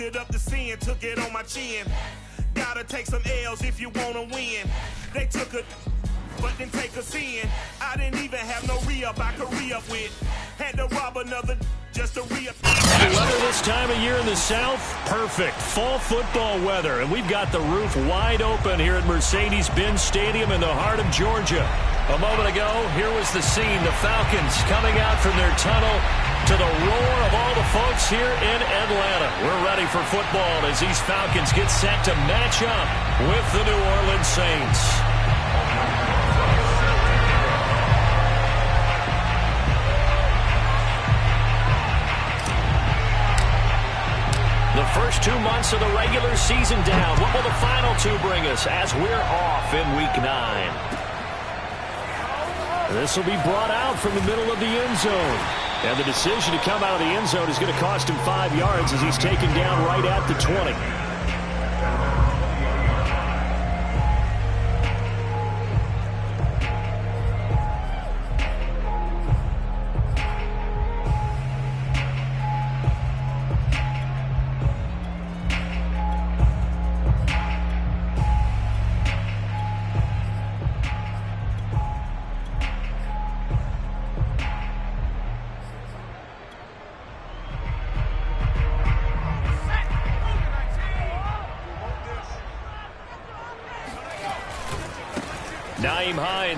it up to sin, took it on my chin. Gotta take some L's if you wanna win. They took a but didn't take us in. I didn't even have no re-up I could re-up with. Had to rob another just to re-up. The weather this time of year in the South, perfect. Fall football weather, and we've got the roof wide open here at Mercedes-Benz Stadium in the heart of Georgia. A moment ago, here was the scene. The Falcons coming out from their tunnel to the roar of all the folks here in Atlanta. We're ready for football as these Falcons get set to match up with the New Orleans Saints. The first 2 months of the regular season down. What will the final two bring us as we're off in Week 9? This will be brought out from the middle of the end zone. And the decision to come out of the end zone is going to cost him 5 yards as he's taken down right at the 20.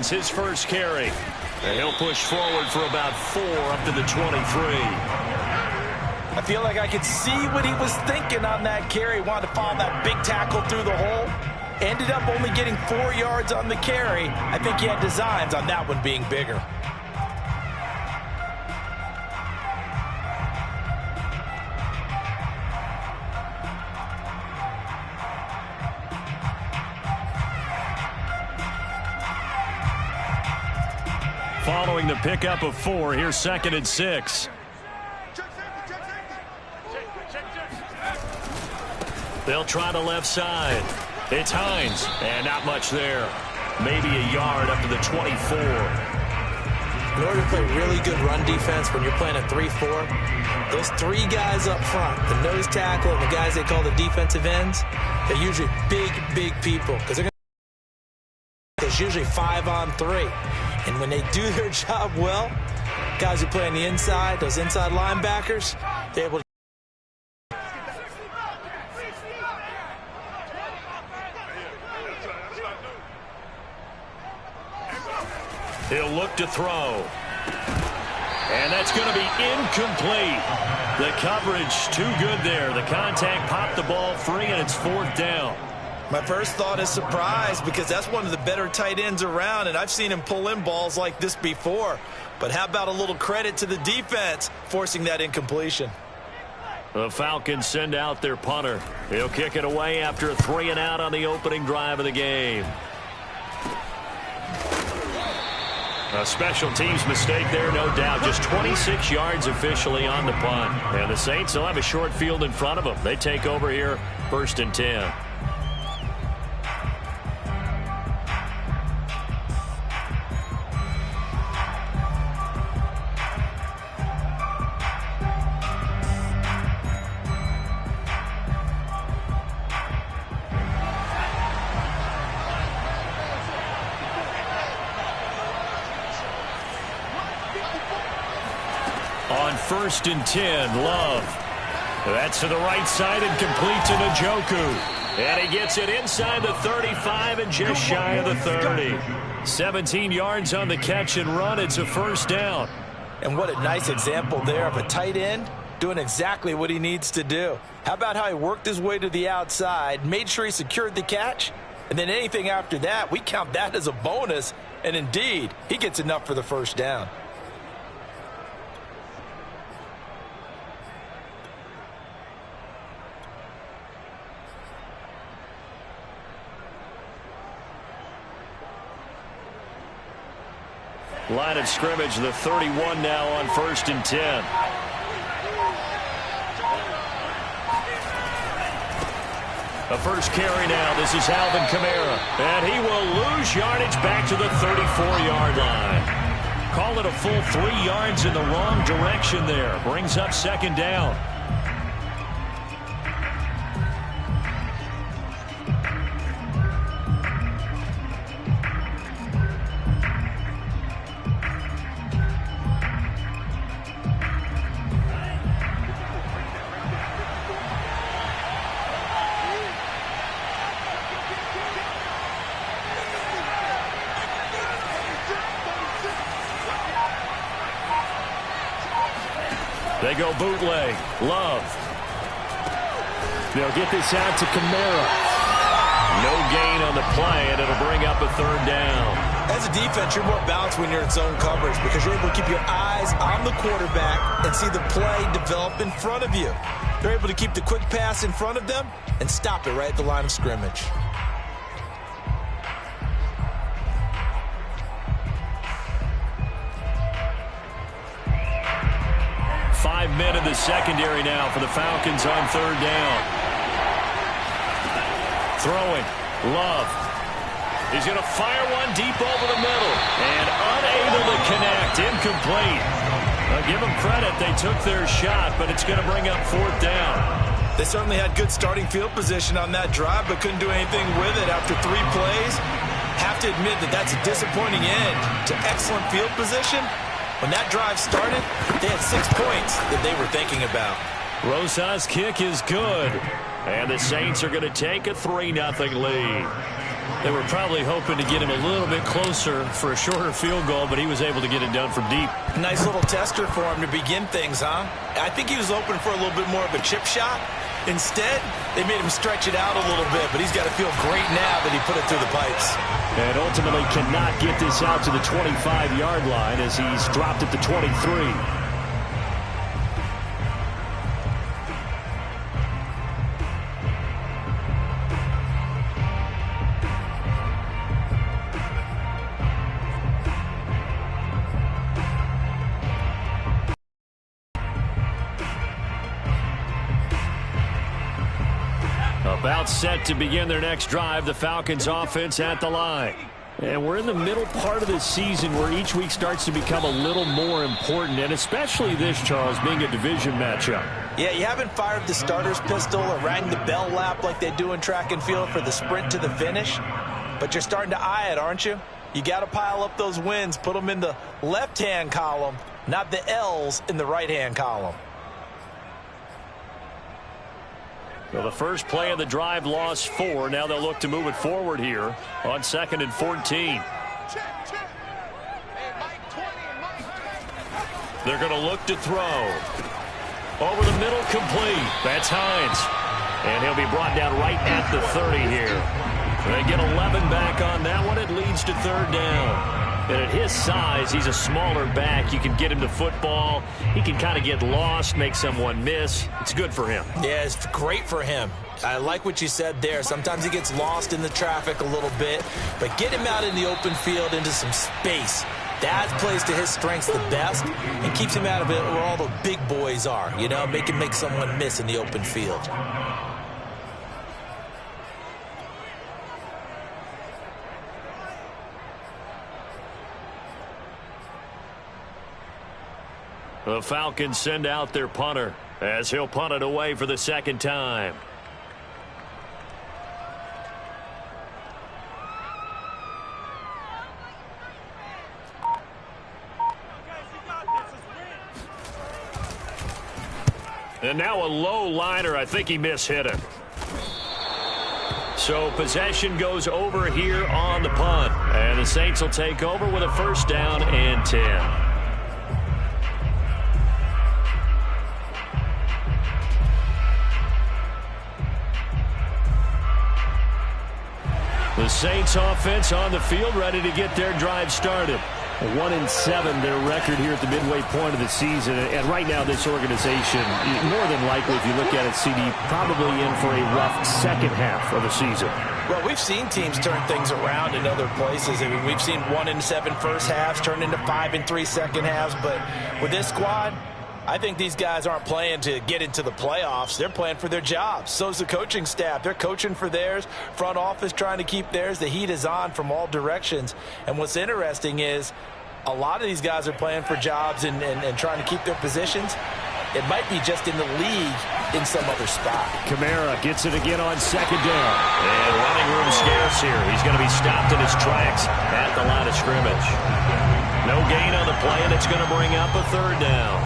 His first carry. And he'll push forward for about 4 up to the 23. I feel like I could see what he was thinking on that carry. Wanted to follow that big tackle through the hole. Ended up only getting 4 yards on the carry. I think he had designs on that one being bigger. Following the pickup of 4, here's 2nd and 6. They'll try the left side. It's Hines, and not much there. Maybe a yard up to the 24. In order to play really good run defense when you're playing a 3-4, those 3 guys up front, the nose tackle and the guys they call the defensive ends, they're usually big people because there's usually 5 on 3. And when they do their job well, guys who play on the inside, those inside linebackers, they're able to. He'll look to throw. And that's going to be incomplete. The coverage too good there. The contact popped the ball free, and it's 4th down. My first thought is surprise because that's one of the better tight ends around, and I've seen him pull in balls like this before. But how about a little credit to the defense forcing that incompletion? The Falcons send out their punter. He'll kick it away after a 3-and-out on the opening drive of the game. A special teams mistake there, no doubt. Just 26 yards officially on the punt. And the Saints will have a short field in front of them. They take over here, 1st and 10. On 1st and 10, Love. That's to the right side and complete to Njoku. And he gets it inside the 35 and just shy of the 30. 17 yards on the catch and run. It's a 1st down. And what a nice example there of a tight end doing exactly what he needs to do. How about how he worked his way to the outside, made sure he secured the catch, and then anything after that, we count that as a bonus. And indeed, he gets enough for the 1st down. Line of scrimmage, the 31 now on 1st and 10. A first carry now. This is Alvin Kamara. And he will lose yardage back to the 34-yard line. Call it a full 3 yards in the wrong direction there. Brings up 2nd down. They go bootleg. Love. They'll get this out to Kamara. No gain on the play, and it'll bring up a third down. As a defense, you're more balanced when you're in zone coverage because you're able to keep your eyes on the quarterback and see the play develop in front of you. They're able to keep the quick pass in front of them and stop it right at the line of scrimmage. Five men in the secondary now for the Falcons on third down. Throwing. Love. He's going to fire one deep over the middle. And unable to connect. Incomplete. Give them credit. They took their shot, but it's going to bring up fourth down. They certainly had good starting field position on that drive, but couldn't do anything with it after 3 plays. Have to admit that that's a disappointing end to excellent field position. When that drive started, they had 6 points that they were thinking about. Rosas' kick is good. And the Saints are going to take a 3-0 lead. They were probably hoping to get him a little bit closer for a shorter field goal, but he was able to get it done from deep. Nice little tester for him to begin things, huh? I think he was open for a little bit more of a chip shot. Instead, they made him stretch it out a little bit, but he's got to feel great now that he put it through the pipes. And ultimately cannot get this out to the 25-yard line as he's dropped it to 23. About set to begin their next drive, the Falcons offense at the line. And we're in the middle part of the season where each week starts to become a little more important, and especially this, Charles, being a division matchup. Yeah, you haven't fired the starter's pistol or rang the bell lap like they do in track and field for the sprint to the finish, but you're starting to eye it, aren't you? You got to pile up those wins, put them in the left-hand column, not the L's in the right-hand column. Well, the first play of the drive lost 4. Now they'll look to move it forward here on 2nd and 14. They're going to look to throw. Over the middle, complete. That's Hines. And he'll be brought down right at the 30 here. They get 11 back on that one. It leads to third down. And at his size, he's a smaller back. You can get him to football. He can kind of get lost, make someone miss. It's good for him. Yeah, it's great for him. I like what you said there. Sometimes he gets lost in the traffic a little bit, but get him out in the open field into some space. That plays to his strengths the best and keeps him out of it where all the big boys are. You know, make him make someone miss in the open field. The Falcons send out their punter as he'll punt it away for the second time. And now a low liner. I think he mishit it. So possession goes over here on the punt. And the Saints will take over with a first down and 10. The Saints offense on the field ready to get their drive started. 1-7 their record here at the midway point of the season. And right now this organization, more than likely if you look at it, CD, probably in for a rough second half of the season. Well, we've seen teams turn things around in other places. I mean, we've seen 1-7 first halves turn into 5-3 second halves. But with this squad, I think these guys aren't playing to get into the playoffs. They're playing for their jobs. So's the coaching staff. They're coaching for theirs. Front office trying to keep theirs. The heat is on from all directions. And what's interesting is a lot of these guys are playing for jobs and trying to keep their positions. It might be just in the league in some other spot. Kamara gets it again on second down. And running room scarce here. He's going to be stopped in his tracks at the line of scrimmage. No gain on the play, and it's going to bring up a third down.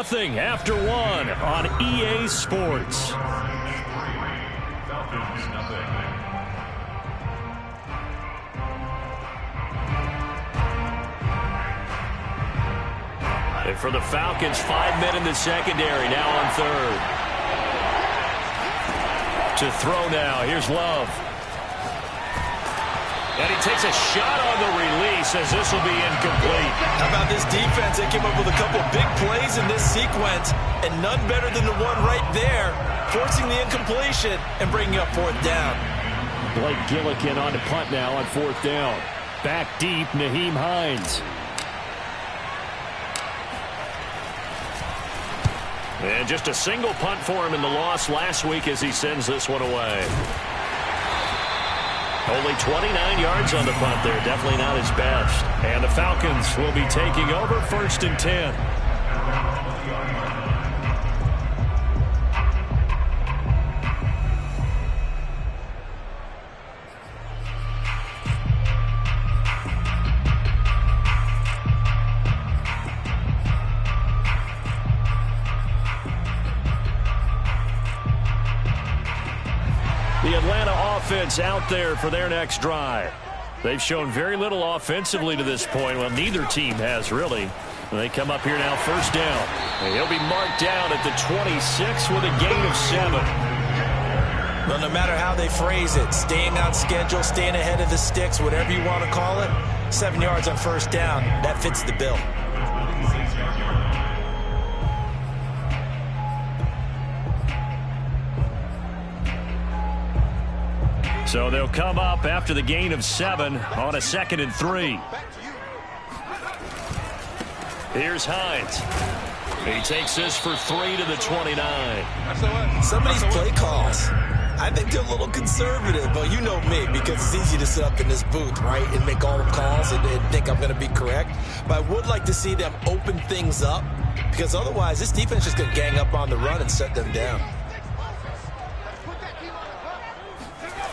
1-0 after one on EA Sports. And for the Falcons, 5 men in the secondary, now on third. To throw now, here's Love. And he takes a shot on the release as this will be incomplete. How about this defense? They came up with a couple big plays in this sequence, and none better than the one right there, forcing the incompletion and bringing up fourth down. Blake Gillikin on to punt now on fourth down. Back deep, Nyheim Hines. And just a single punt for him in the loss last week as he sends this one away. Only 29 yards on the punt there. Definitely not his best. And the Falcons will be taking over 1st and 10. The Atlanta offense out there for their next drive. They've shown very little offensively to this point. Well, neither team has, really. They come up here now, first down. And he'll be marked down at the 26 with a gain of 7. Well, no matter how they phrase it, staying on schedule, staying ahead of the sticks, whatever you want to call it, 7 yards on first down, that fits the bill. So they'll come up after the gain of 7 on a 2nd and 3. Here's Hines. He takes this for 3 to the 29. Some of these play calls, I think they're a little conservative, but you know me, because it's easy to sit up in this booth, right, and make all the calls and think I'm going to be correct. But I would like to see them open things up, because otherwise this defense is going to gang up on the run and shut them down.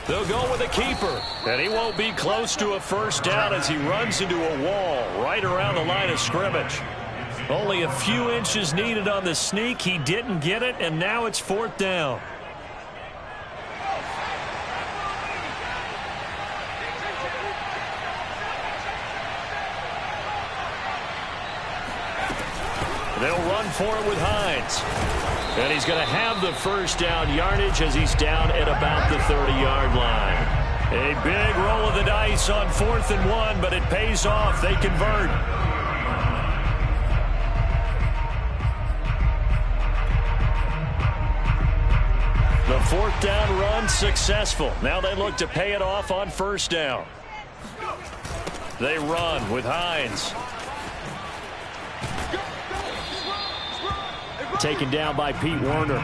They'll go with a keeper, and he won't be close to a first down as he runs into a wall right around the line of scrimmage. Only a few inches needed on the sneak. He didn't get it, and now it's fourth down. They'll run for it with Hines. And he's going to have the first down yardage as he's down at about the 30-yard line. A big roll of the dice on 4th and 1, but it pays off. They convert. The fourth down run successful. Now they look to pay it off on first down. They run with Hines. Taken down by Pete Werner.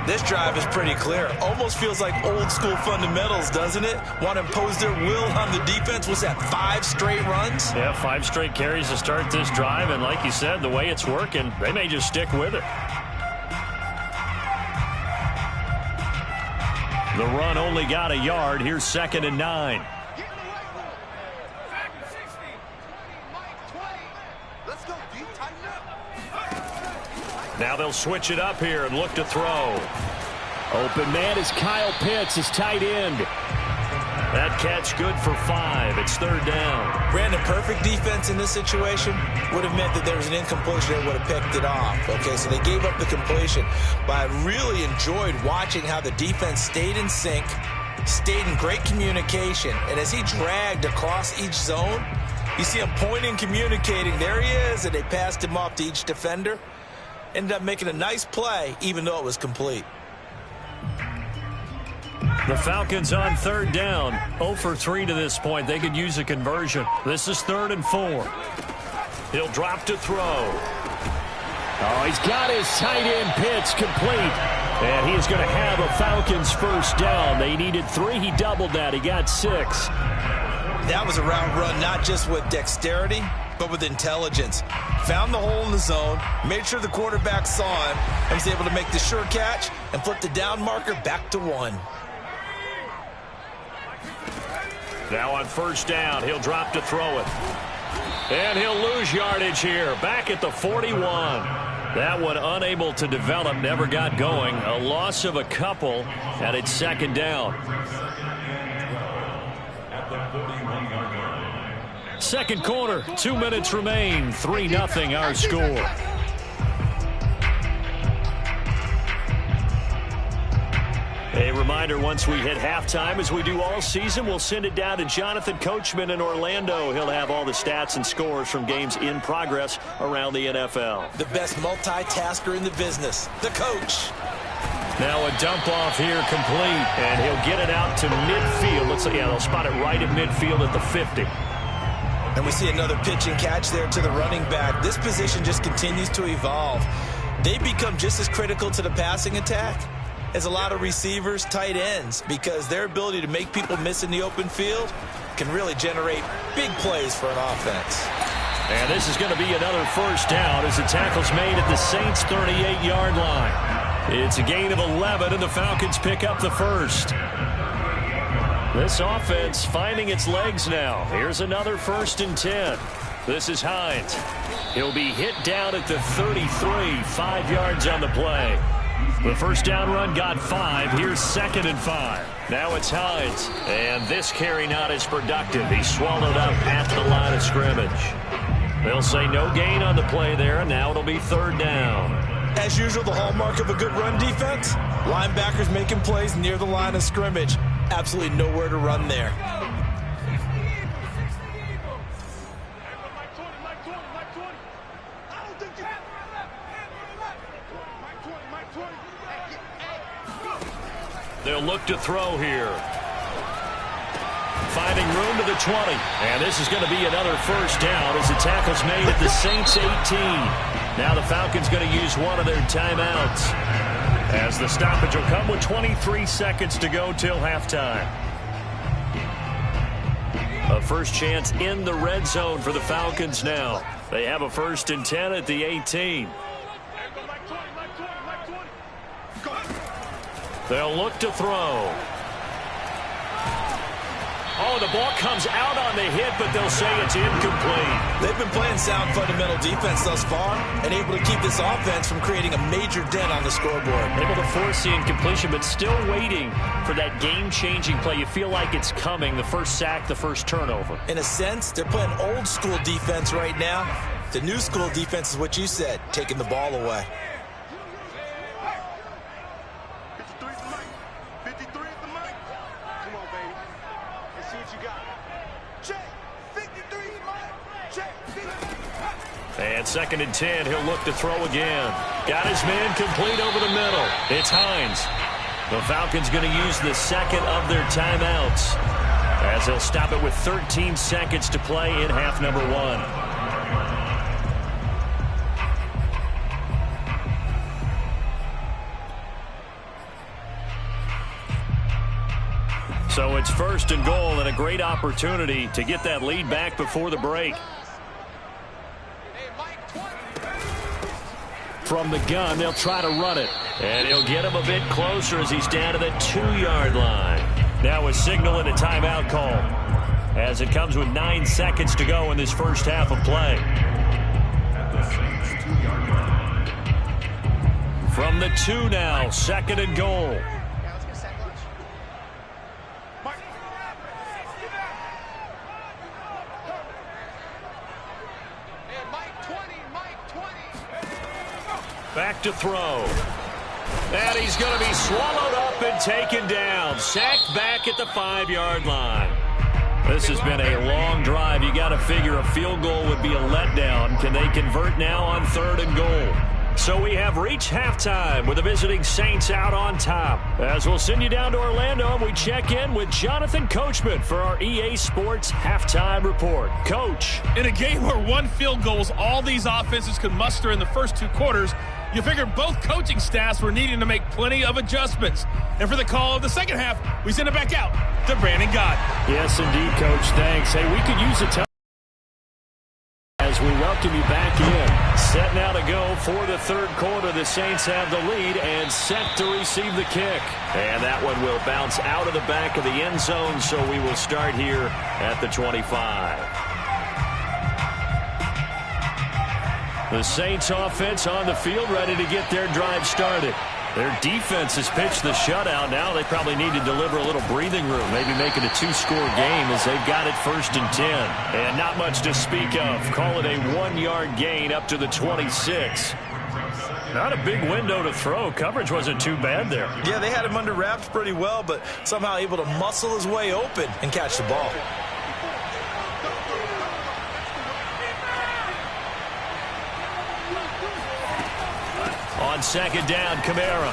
This drive is pretty clear. Almost feels like old school fundamentals, doesn't it? Want to impose their will on the defense. Was that 5 straight runs? Yeah, 5 straight carries to start this drive. And like you said, the way it's working, they may just stick with it. The run only got a yard. Here's 2nd and 9. Now they'll switch it up here and look to throw. Open man is Kyle Pitts, his tight end. That catch good for 5. It's 3rd down. Brandon, perfect defense in this situation would have meant that there was an incompletion that would have picked it off. Okay, so they gave up the completion. But I really enjoyed watching how the defense stayed in sync, stayed in great communication. And as he dragged across each zone, you see him pointing, communicating. There he is, and they passed him off to each defender. Ended up making a nice play, even though it was complete. The Falcons on 3rd down. 0 for 3 to this point. They could use a conversion. This is 3rd and 4. He'll drop to throw. Oh, he's got his tight end Pitts complete. And he is going to have a Falcons first down. They needed 3. He doubled that. He got 6. That was a route run, not just with dexterity, but with intelligence. Found the hole in the zone, made sure the quarterback saw him, and was able to make the sure catch and flip the down marker back to 1. Now on first down, he'll drop to throw it. And he'll lose yardage here, back at the 41. That one unable to develop, never got going. A loss of a couple, and it's second down. Second quarter, 2 minutes remain. 3-0 our score. A reminder, once we hit halftime, as we do all season, we'll send it down to Jonathan Coachman in Orlando. He'll have all the stats and scores from games in progress around the NFL. The best multitasker in the business, the coach. Now a dump off here complete, and he'll get it out to midfield. Let's see, yeah, they'll spot it right at midfield at the 50. And we see another pitch and catch there to the running back. This position just continues to evolve. They become just as critical to the passing attack as a lot of receivers, tight ends, because their ability to make people miss in the open field can really generate big plays for an offense. And this is going to be another first down as the tackle's made at the Saints' 38-yard line. It's a gain of 11, and the Falcons pick up the first. This offense finding its legs now. Here's another 1st and 10. This is Hines. He'll be hit down at the 33, 5 yards on the play. The first down run got 5. Here's 2nd and 5. Now it's Hines. And this carry not as productive. He's swallowed up at the line of scrimmage. They'll say no gain on the play there, and now it'll be 3rd down. As usual, the hallmark of a good run defense, linebackers making plays near the line of scrimmage. Absolutely nowhere to run there. They'll look to throw here. Finding room to the 20. And this is going to be another first down as the tackle's made at the Saints' 18. Now the Falcons going to use one of their timeouts, as the stoppage will come with 23 seconds to go till halftime. A first chance in the red zone for the Falcons now. They have a 1st and 10 at the 18. They'll look to throw. Oh, the ball comes out on the hit, but they'll say it's incomplete. They've been playing sound fundamental defense thus far and able to keep this offense from creating a major dent on the scoreboard. Able to force the incompletion, but still waiting for that game-changing play. You feel like it's coming, the first sack, the first turnover. In a sense, they're playing old-school defense right now. The new-school defense is what you said, taking the ball away. And 2nd and 10, he'll look to throw again. Got his man complete over the middle. It's Hines. The Falcons going to use the 2nd of their timeouts, as they'll stop it with 13 seconds to play in half number 1. So it's 1st and goal, and a great opportunity to get that lead back before the break. From the gun, they'll try to run it. And he'll get him a bit closer as he's down to the 2-yard line. Now a signal and a timeout call, as it comes with 9 seconds to go in this first half of play. From the 2 now, 2nd and goal. Back to throw. And he's going to be swallowed up and taken down. Sacked back at the 5-yard line. This has been a long drive. You got to figure a field goal would be a letdown. Can they convert now on 3rd and goal? So we have reached halftime with the visiting Saints out on top. As we'll send you down to Orlando, and we check in with Jonathan Coachman for our EA Sports Halftime Report. Coach. In a game where 1 field goal is all these offenses could muster in the first 2 quarters, you figure both coaching staffs were needing to make plenty of adjustments. And for the call of the second half, we send it back out to Brandon Gott. Yes, indeed, Coach. Thanks. Hey, we could use a time as we welcome you back in. Set now to go for the 3rd quarter. The Saints have the lead and set to receive the kick. And that one will bounce out of the back of the end zone, so we will start here at the 25. The Saints offense on the field, ready to get their drive started. Their defense has pitched the shutout. Now they probably need to deliver a little breathing room, maybe make it a 2-score game as they've got it 1st and 10. And not much to speak of. Call it a 1-yard gain up to the 26. Not a big window to throw. Coverage wasn't too bad there. Yeah, they had him under wraps pretty well, but somehow able to muscle his way open and catch the ball. On 2nd down, Kamara.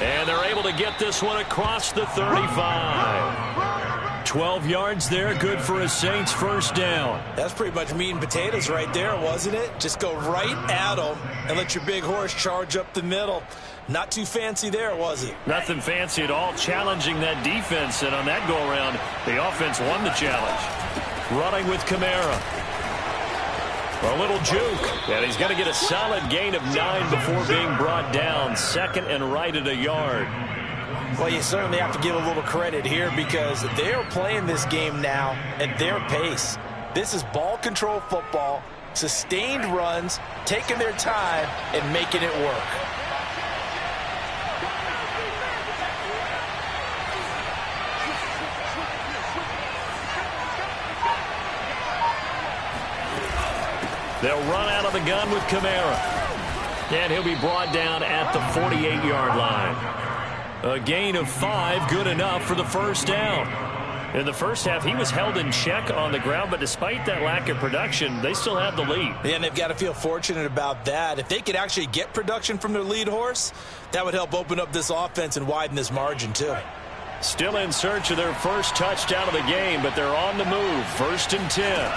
And they're able to get this one across the 35. 12 yards there, good for a Saints 1st down. That's pretty much meat and potatoes right there, wasn't it? Just go right at them and let your big horse charge up the middle. Not too fancy there, was it? Nothing fancy at all, challenging that defense. And on that go-around, the offense won the challenge. Running with Kamara. A little juke, and he's going to get a solid gain of 9 before being brought down. 2nd and right at a yard. Well, you certainly have to give a little credit here because they are playing this game now at their pace. This is ball control football, sustained runs, taking their time, and making it work. They'll run out of the gun with Kamara. And he'll be brought down at the 48-yard line. A gain of 5, good enough for the 1st down. In the first half, he was held in check on the ground, but despite that lack of production, they still have the lead. And they've got to feel fortunate about that. If they could actually get production from their lead horse, that would help open up this offense and widen this margin, too. Still in search of their first touchdown of the game, but they're on the move. 1st and 10.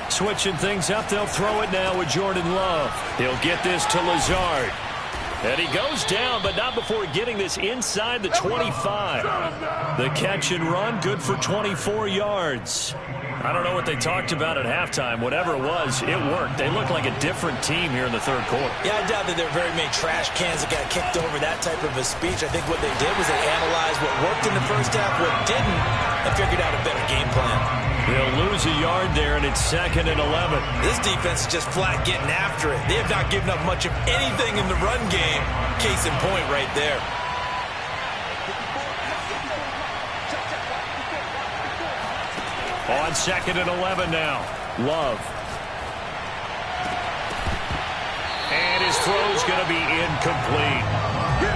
Switching things up, they'll throw it now with Jordan Love. He'll get this to Lazard. And he goes down, but not before getting this inside the 25. The catch and run, good for 24 yards. I don't know what they talked about at halftime. Whatever it was, it worked. They look like a different team here in the 3rd quarter. Yeah, I doubt that there are very many trash cans that got kicked over, that type of a speech. I think what they did was they analyzed what worked in the first half, what didn't, and figured out a better game plan. They'll lose a yard there, and it's 2nd and 11. This defense is just flat getting after it. They have not given up much of anything in the run game. Case in point right there. On 2nd and 11 now. Love. And his throw's going to be incomplete.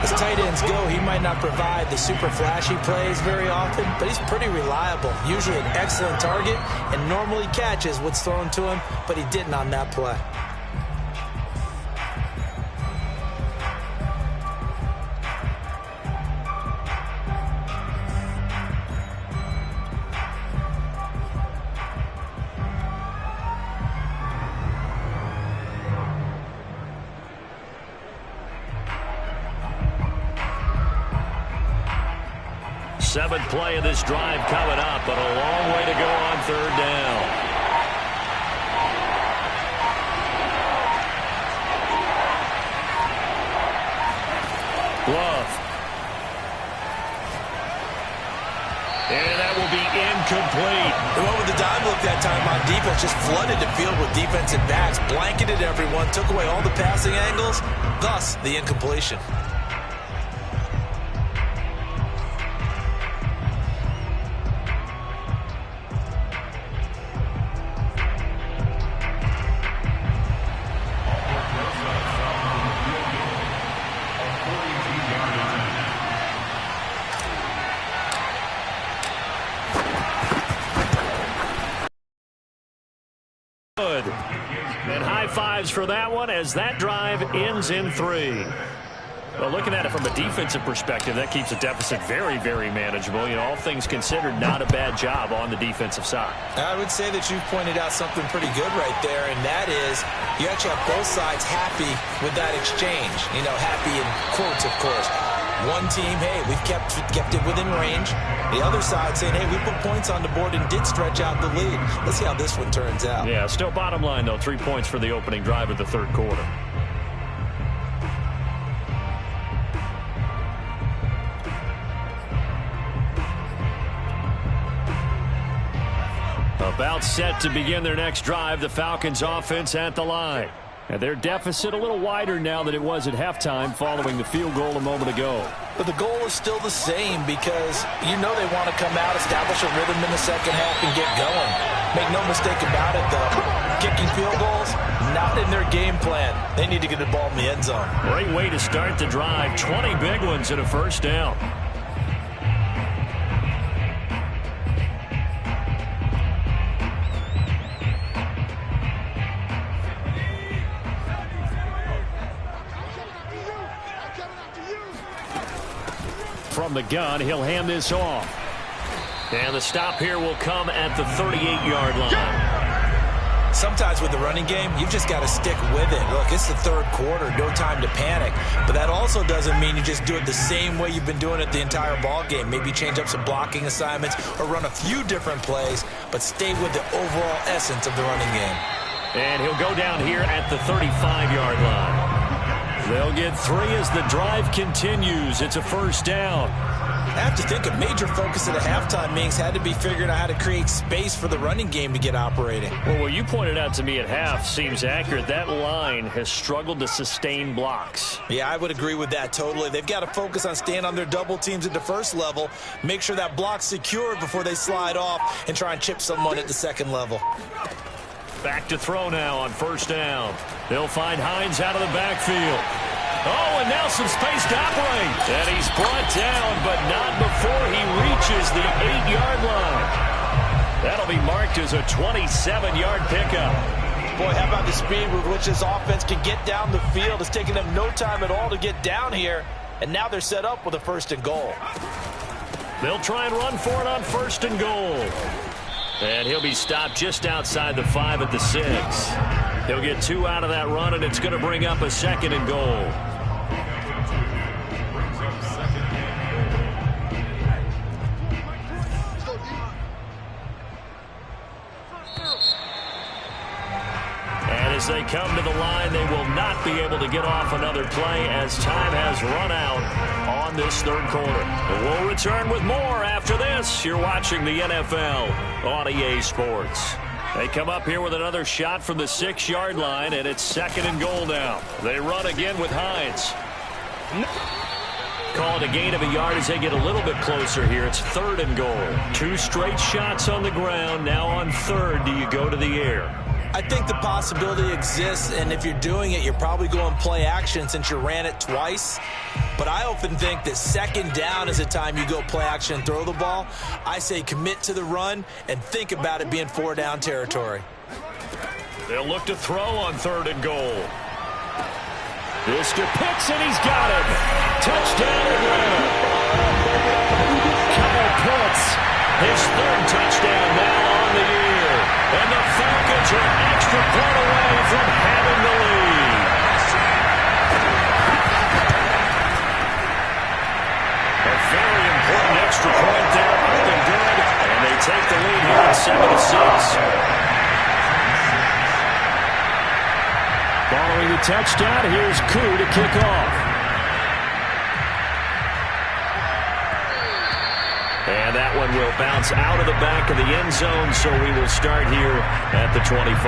As tight ends go, he might not provide the super flashy plays very often, but he's pretty reliable. Usually an excellent target and normally catches what's thrown to him, but he didn't on that play. Seventh play of this drive coming up, but a long way to go on 3rd down. Love. And that will be incomplete. They went with the dime look that time on defense, just flooded the field with defensive backs, blanketed everyone, took away all the passing angles, thus the incompletion. And high fives for that one as that drive ends in 3. Well, looking at it from a defensive perspective, that keeps the deficit very, very manageable. You know, all things considered, not a bad job on the defensive side. I would say that you've pointed out something pretty good right there, and that is you actually have both sides happy with that exchange. You know, happy in quotes, of course. One team, hey, we've kept it within range. The other side saying, hey, we put points on the board and did stretch out the lead. Let's see how this one turns out. Yeah, still bottom line, though, 3 points for the opening drive of the 3rd quarter. About set to begin their next drive, the Falcons offense at the line. And their deficit a little wider now than it was at halftime following the field goal a moment ago. But the goal is still the same because you know they want to come out, establish a rhythm in the second half, and get going. Make no mistake about it, though. Kicking field goals, not in their game plan. They need to get the ball in the end zone. Great way to start the drive. 20 big ones and a first down. From the gun, he'll hand this off. And the stop here will come at the 38-yard line. Sometimes with the running game, you've just got to stick with it. Look, it's the third quarter, no time to panic. But that also doesn't mean you just do it the same way you've been doing it the entire ball game. Maybe change up some blocking assignments or run a few different plays, but stay with the overall essence of the running game. And he'll go down here at the 35-yard line. They'll get 3 as the drive continues. It's a first down. I have to think a major focus at a halftime means had to be figuring out how to create space for the running game to get operating. Well, what you pointed out to me at half seems accurate. That line has struggled to sustain blocks. Yeah, I would agree with that totally. They've got to focus on staying on their double teams at the first level, make sure that block's secured before they slide off and try and chip someone at the second level. Back to throw now on first down. They'll find Hines out of the backfield. Oh, and now some space to operate. And he's brought down, but not before he reaches the 8-yard line. That'll be marked as a 27-yard pickup. Boy, how about the speed with which this offense can get down the field? It's taking them no time at all to get down here. And now they're set up with a first and goal. They'll try and run for it on first and goal. And he'll be stopped just outside the 5 at the 6. He'll get 2 out of that run, and it's going to bring up a second and goal. And as they come to the line, they will not be able to get off another play as time has run out on this third quarter. But we'll return with more after this. You're watching the NFL on EA Sports. They come up here with another shot from the 6-yard line, and it's second and goal now. They run again with Hines. Call it a gain of a yard as they get a little bit closer here. It's third and goal. 2 straight shots on the ground. Now on third, do you go to the air? I think the possibility exists, and if you're doing it, you're probably going play action since you ran it twice. But I often think that second down is the time you go play action and throw the ball. I say commit to the run and think about it being 4-down territory. They'll look to throw on third and goal. This to Pitts, and he's got him. Touchdown Atlanta. Kyle Pitts, his third touchdown now on the year. And the Falcons are an extra point away from having the lead. A very important extra point there, up and good. And they take the lead here at 7-6. Following the touchdown, here's Koo to kick off. And that one will bounce out of the back of the end zone, so we will start here at the 25.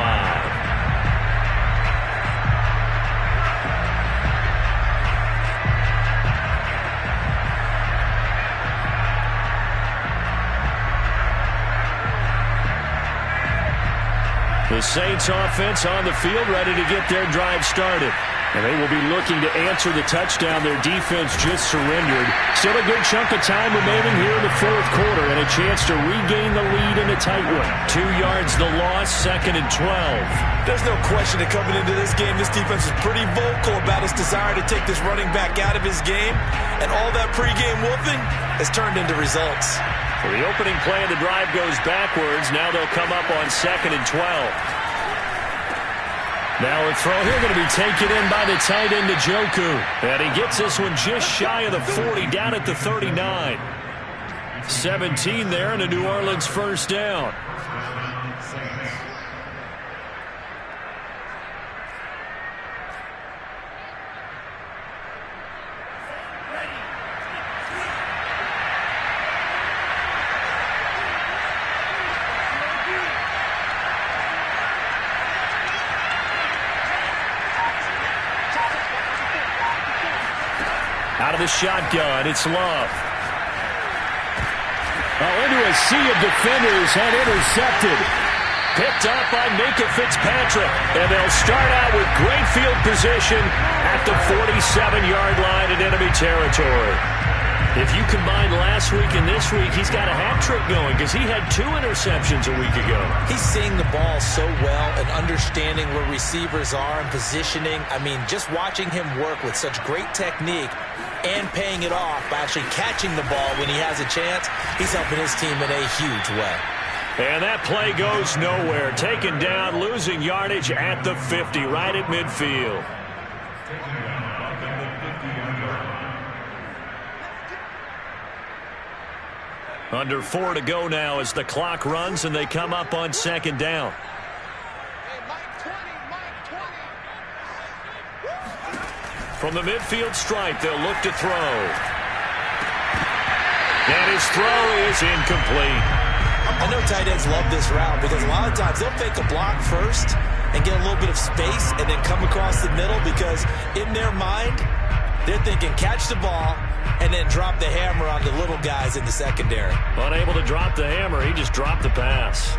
The Saints offense on the field, ready to get their drive started. And they will be looking to answer the touchdown their defense just surrendered. Still a good chunk of time remaining here in the fourth quarter and a chance to regain the lead in a tight one. 2 yards the loss, second and 12. There's no question that coming into this game, this defense is pretty vocal about its desire to take this running back out of his game. And all that pregame wolfing has turned into results. For the opening play of the drive goes backwards. Now they'll come up on second and 12. Now a throw here going to be taken in by the tight end Njoku. And he gets this one just shy of the 40, down at the 39. 17 there and a New Orleans first down. the shotgun. It's Love. Into a sea of defenders and intercepted. Picked up by Minka Fitzpatrick. And they'll start out with great field position at the 47-yard line in enemy territory. If you combine last week and this week, he's got a hat trick going because he had 2 interceptions a week ago. He's seeing the ball so well and understanding where receivers are and positioning. I mean, just watching him work with such great technique and paying it off by actually catching the ball when he has a chance, he's helping his team in a huge way. And that play goes nowhere. Taken down, losing yardage at the 50, right at midfield. Under 4 to go now as the clock runs and they come up on 2nd down. From the midfield stripe, they'll look to throw. And his throw is incomplete. I know tight ends love this route because a lot of times they'll fake a block first and get a little bit of space and then come across the middle because in their mind, they're thinking catch the ball and then drop the hammer on the little guys in the secondary. Unable to drop the hammer, he just dropped the pass.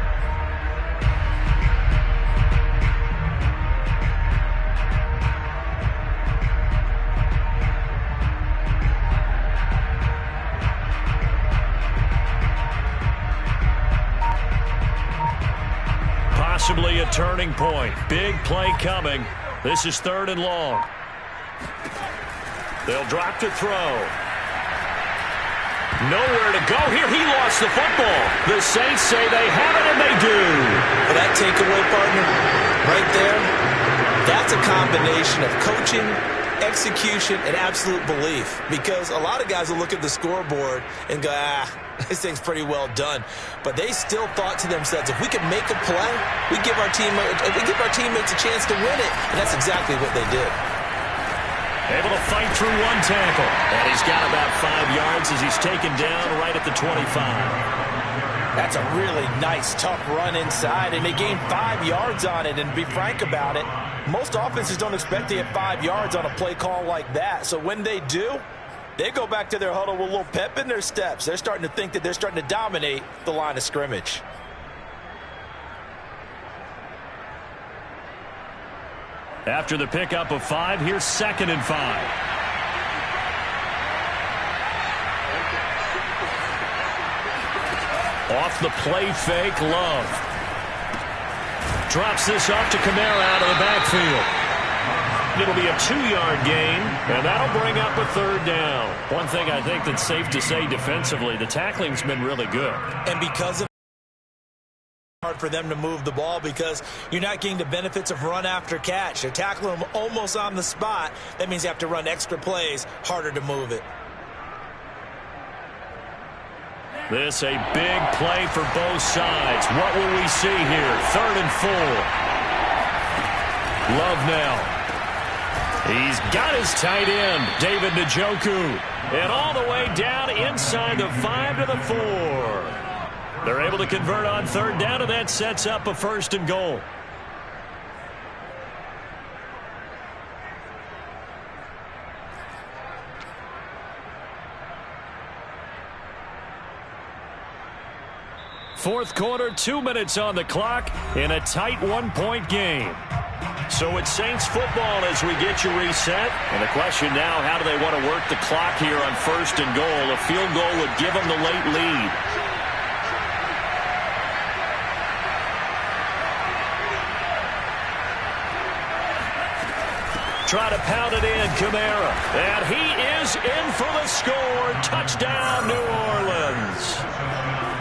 Possibly a turning point. Big play coming. This is 3rd and long. They'll drop to throw. Nowhere to go here. He lost the football. The Saints say they have it, and they do. For that takeaway, partner, right there, that's a combination of coaching, execution, and absolute belief. Because a lot of guys will look at the scoreboard and go, this thing's pretty well done. But they still thought to themselves, if we can make a play, we give our teammates a chance to win it. And that's exactly what they did. Able to fight through 1 tackle. And he's got about 5 yards as he's taken down right at the 25. That's a really nice, tough run inside, and they gained 5 yards on it. And to be frank about it, most offenses don't expect to get 5 yards on a play call like that. So when they do, they go back to their huddle with a little pep in their steps. They're starting to think that they're starting to dominate the line of scrimmage. After the pickup of 5, here's 2nd and 5. Off the play fake, Love. Drops this off to Kamara out of the backfield. It'll be a 2-yard gain, and that'll bring up a 3rd down. One thing I think that's safe to say defensively, the tackling's been really good. And because of hard for them to move the ball because you're not getting the benefits of run after catch. They're tackling them almost on the spot. That means you have to run extra plays, harder to move it. This a big play for both sides. What will we see here? 3rd and 4. Love now. He's got his tight end, David Njoku. And all the way down inside the 5 to the 4. They're able to convert on 3rd down, and that sets up a 1st and goal. Fourth quarter, 2 minutes on the clock in a tight 1-point game. So it's Saints football as we get you reset. And the question now, how do they want to work the clock here on 1st and goal? A field goal would give them the late lead. Try to pound it in, Kamara. And he is in for the score. Touchdown, New Orleans.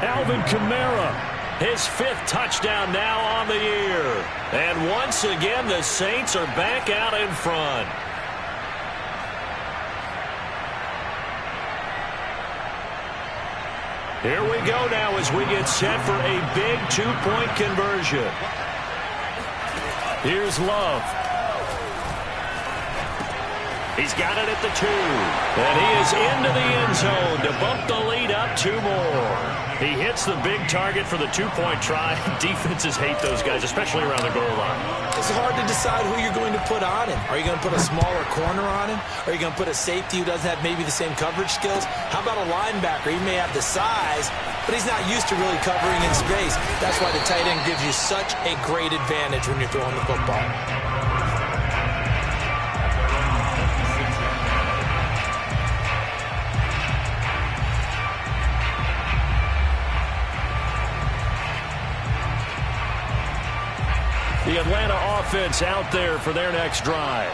Alvin Kamara, his 5th touchdown now on the year. And once again, the Saints are back out in front. Here we go now as we get set for a big 2-point conversion. Here's Love. He's got it at the 2. And he is into the end zone to bump the lead up 2 more. He hits the big target for the 2-point try. Defenses hate those guys, especially around the goal line. It's hard to decide who you're going to put on him. Are you going to put a smaller corner on him? Are you going to put a safety who doesn't have maybe the same coverage skills? How about a linebacker? He may have the size, but he's not used to really covering in space. That's why the tight end gives you such a great advantage when you're throwing the football. The Atlanta offense out there for their next drive.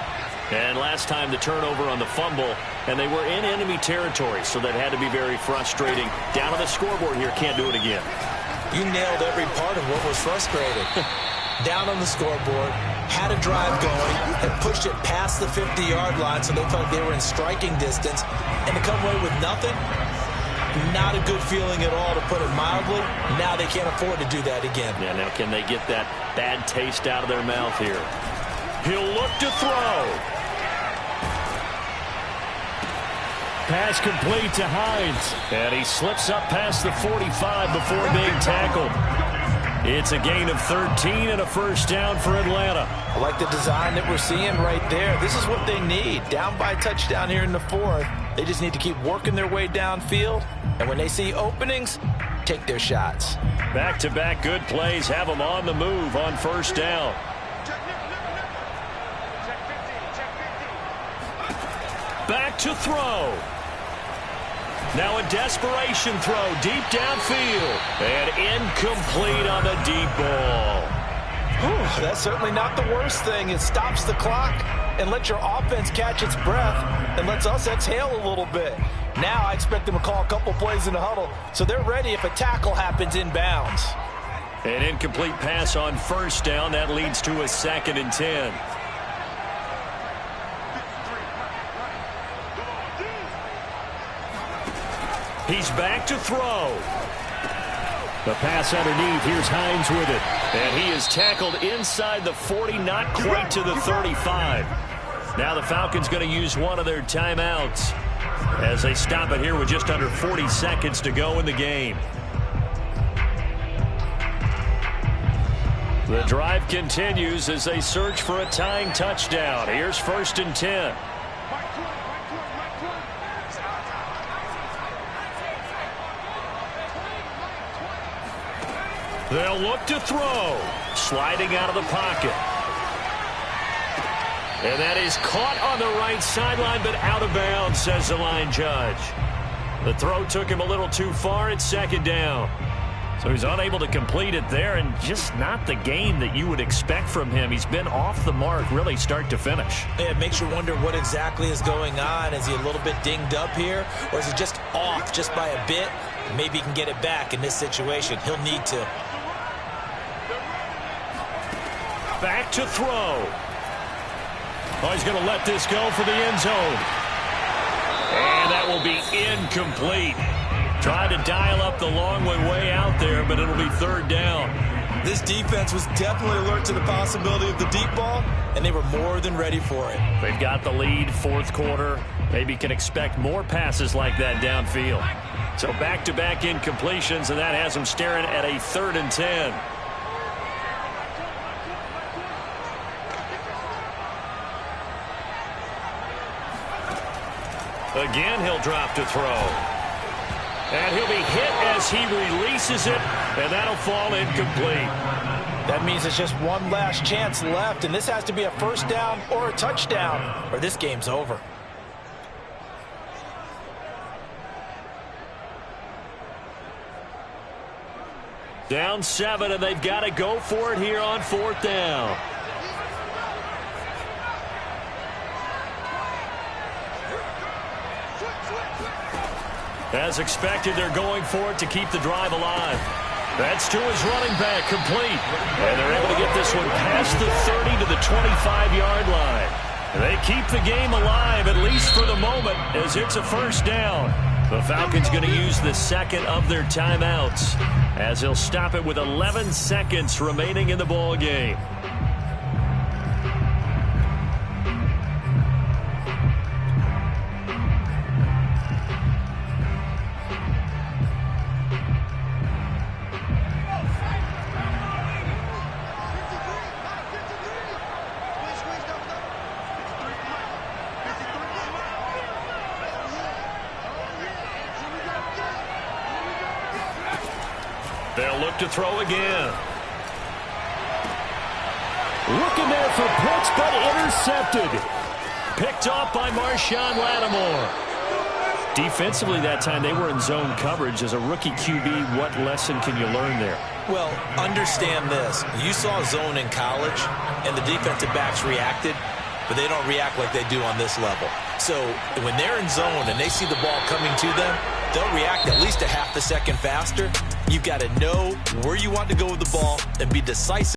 And last time the turnover on the fumble, and they were in enemy territory, so that had to be very frustrating. Down on the scoreboard here, can't do it again. You nailed every part of what was frustrating. Down on the scoreboard, had a drive going, had pushed it past the 50-yard line, so they felt like they were in striking distance, and to come away with nothing, not a good feeling at all, to put it mildly. Now they can't afford to do that again. Yeah, now can they get that bad taste out of their mouth here? He'll look to throw. Pass complete to Hines. And he slips up past the 45 before being tackled. It's a gain of 13 and a first down for Atlanta. I like the design that we're seeing right there. This is what they need. Down by a touchdown here in the 4th. They just need to keep working their way downfield. And when they see openings, take their shots. Back-to-back good plays have them on the move on first down. Back to throw. Now a desperation throw deep downfield. And incomplete on the deep ball. Whew, that's certainly not the worst thing. It stops the clock and lets your offense catch its breath and lets us exhale a little bit. Now I expect them to call a couple plays in the huddle so they're ready if a tackle happens inbounds. An incomplete pass on first down. That leads to a 2nd and 10. He's back to throw. The pass underneath. Here's Hines with it. And he is tackled inside the 40, not quite to the 35. Now the Falcons going to use one of their timeouts as they stop it here with just under 40 seconds to go in the game. The drive continues as they search for a tying touchdown. Here's 1st and 10. They'll look to throw. Sliding out of the pocket. And that is caught on the right sideline, but out of bounds, says the line judge. The throw took him a little too far. It's 2nd down. So he's unable to complete it there, and just not the game that you would expect from him. He's been off the mark, really, start to finish. Yeah, it makes you wonder what exactly is going on. Is he a little bit dinged up here, or is he just off just by a bit? Maybe he can get it back in this situation. He'll need to. Back to throw. Oh, he's going to let this go for the end zone. And that will be incomplete. Tried to dial up the long way out there, but it'll be 3rd down. This defense was definitely alert to the possibility of the deep ball, and they were more than ready for it. They've got the lead, 4th quarter. Maybe can expect more passes like that downfield. So back-to-back incompletions, and that has them staring at a 3rd and 10. Again, he'll drop to throw. And he'll be hit as he releases it, and that'll fall incomplete. That means it's just one last chance left, and this has to be a first down or a touchdown, or this game's over. Down 7, and they've got to go for it here on 4th down. As expected, they're going for it to keep the drive alive. That's to his running back, complete. And they're able to get this one past the 30 to the 25-yard line. They keep the game alive, at least for the moment, as it's a first down. The Falcons going to use the 2nd of their timeouts, as they'll stop it with 11 seconds remaining in the ball game. They'll look to throw again. Looking there for Pitts, but intercepted. Picked off by Marshawn Lattimore. Defensively that time, they were in zone coverage. As a rookie QB, what lesson can you learn there? Well, understand this. You saw zone in college, and the defensive backs reacted, but they don't react like they do on this level. So when they're in zone and they see the ball coming to them, they'll react at least a half a second faster. You've got to know where you want to go with the ball and be decisive.